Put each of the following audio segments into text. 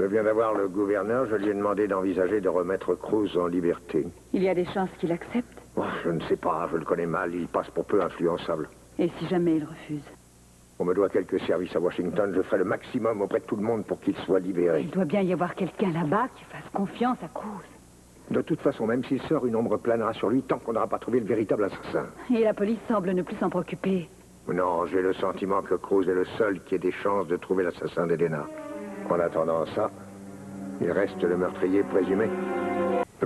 Je viens d'avoir le gouverneur, je lui ai demandé d'envisager de remettre Cruz en liberté. Il y a des chances qu'il accepte? Oh, je ne sais pas, je le connais mal, il passe pour peu influençable. Et si jamais il refuse? On me doit quelques services à Washington, je ferai le maximum auprès de tout le monde pour qu'il soit libéré. Il doit bien y avoir quelqu'un là-bas qui fasse confiance à Cruz. De toute façon, même s'il sort, une ombre planera sur lui tant qu'on n'aura pas trouvé le véritable assassin. Et la police semble ne plus s'en préoccuper. Non, j'ai le sentiment que Cruz est le seul qui ait des chances de trouver l'assassin d'Elena. En attendant ça, il reste le meurtrier présumé.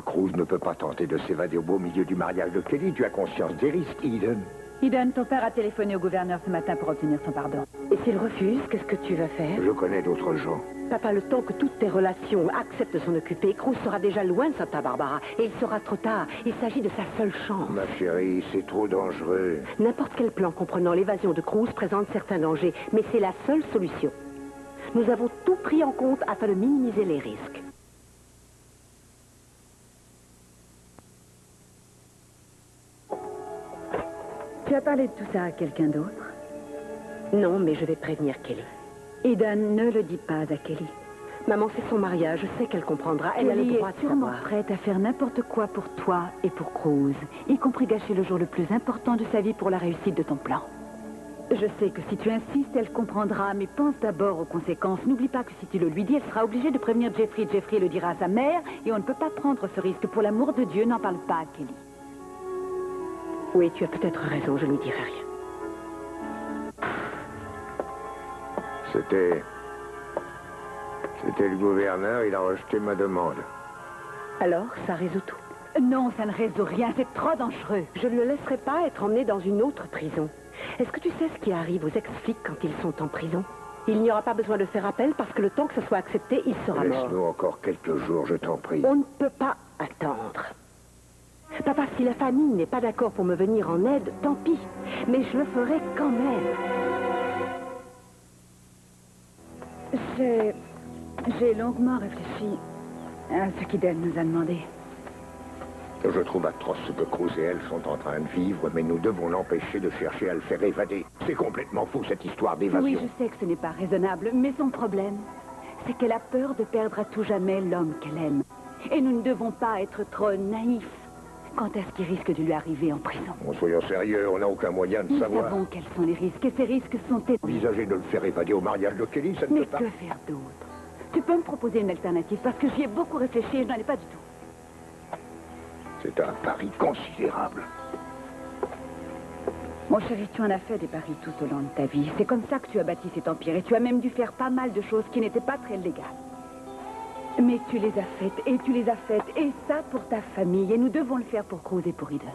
Cruz ne peut pas tenter de s'évader au beau milieu du mariage de Kelly. Tu as conscience des risques, Eden. Eden, ton père a téléphoné au gouverneur ce matin pour obtenir son pardon. Et s'il refuse, qu'est-ce que tu vas faire? Je connais d'autres gens. Papa, le temps que toutes tes relations acceptent de s'en occuper, Cruz sera déjà loin de Santa Barbara. Et il sera trop tard. Il s'agit de sa seule chance. Ma chérie, c'est trop dangereux. N'importe quel plan comprenant l'évasion de Cruz présente certains dangers, mais c'est la seule solution. Nous avons tout pris en compte afin de minimiser les risques. Tu as parlé de tout ça à quelqu'un d'autre? Non, mais je vais prévenir Kelly. Eden, ne le dis pas à Kelly. Maman, c'est son mariage, je sais qu'elle comprendra. Elle a le Kelly droit est de sûrement savoir. prête à faire n'importe quoi pour toi et pour Cruz, y compris gâcher le jour le plus important de sa vie pour la réussite de ton plan. Je sais que si tu insistes, elle comprendra, mais pense d'abord aux conséquences. N'oublie pas que si tu le lui dis, elle sera obligée de prévenir Jeffrey. Jeffrey le dira à sa mère, et on ne peut pas prendre ce risque. Pour l'amour de Dieu, n'en parle pas à Kelly. Oui, tu as peut-être raison, je ne lui dirai rien. C'était le gouverneur, il a rejeté ma demande. Alors, ça résout tout. Non, ça ne résout rien, c'est trop dangereux. Je ne le laisserai pas être emmené dans une autre prison. Est-ce que tu sais ce qui arrive aux ex-flics quand ils sont en prison? Il n'y aura pas besoin de faire appel parce que le temps que ce soit accepté, il sera mort. Laisse-nous encore quelques jours, je t'en prie. On ne peut pas attendre. Papa, si la famille n'est pas d'accord pour me venir en aide, tant pis. Mais je le ferai quand même. J'ai longuement réfléchi à ce qu'Eden nous a demandé. Je trouve atroce ce que Cruz et elle sont en train de vivre, mais nous devons l'empêcher de chercher à le faire évader. C'est complètement fou, cette histoire d'évasion. Oui, je sais que ce n'est pas raisonnable, mais son problème, c'est qu'elle a peur de perdre à tout jamais l'homme qu'elle aime. Et nous ne devons pas être trop naïfs quant à ce qui risque de lui arriver en prison. Bon, soyons sérieux, on n'a aucun moyen de Nous savoir. savons quels sont les risques, et ces risques sont énormes. Envisager de le faire évader au mariage de Kelly, ça ne Mais peut pas... que faire d'autre? Tu peux me proposer une alternative, parce que j'y ai beaucoup réfléchi et je n'en ai pas du tout. C'est un pari considérable. Mon chéri, tu en as fait des paris tout au long de ta vie. C'est comme ça que tu as bâti cet empire, et tu as même dû faire pas mal de choses qui n'étaient pas très légales. Mais tu les as faites, et tu les as faites, et ça pour ta famille, et nous devons le faire pour Cruz et pour Eden.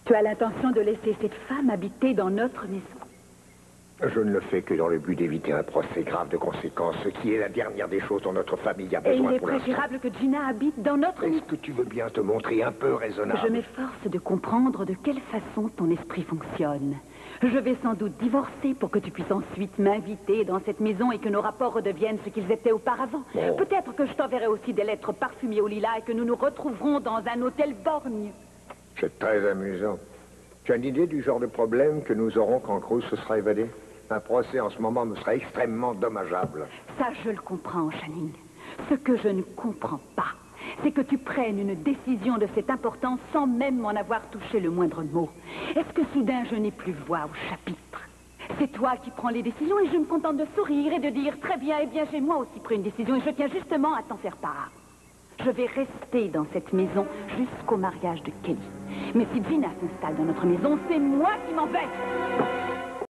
Tu as l'intention de laisser cette femme habiter dans notre maison. Je ne le fais que dans le but d'éviter un procès grave de conséquences, ce qui est la dernière des choses dont notre famille a Et besoin il est pour l'instant. préférable que Gina habite dans notre maison. Est-ce que tu veux bien te montrer un peu raisonnable? Je m'efforce de comprendre de quelle façon ton esprit fonctionne. Je vais sans doute divorcer pour que tu puisses ensuite m'inviter dans cette maison et que nos rapports redeviennent ce qu'ils étaient auparavant. Bon. Peut-être que je t'enverrai aussi des lettres parfumées au lilas et que nous nous retrouverons dans un hôtel borgne. C'est très amusant. Tu as une idée du genre de problème que nous aurons quand Cruz se sera évadé? Un procès en ce moment me serait extrêmement dommageable. Ça, je le comprends, Channing. Ce que je ne comprends pas, c'est que tu prennes une décision de cette importance sans même m'en avoir touché le moindre mot. Est-ce que soudain je n'ai plus voix au chapitre? C'est toi qui prends les décisions et je me contente de sourire et de dire très bien, eh bien j'ai moi aussi pris une décision et je tiens justement à t'en faire part. Je vais rester dans cette maison jusqu'au mariage de Kelly. Mais si Gina s'installe dans notre maison, c'est moi qui m'en vais.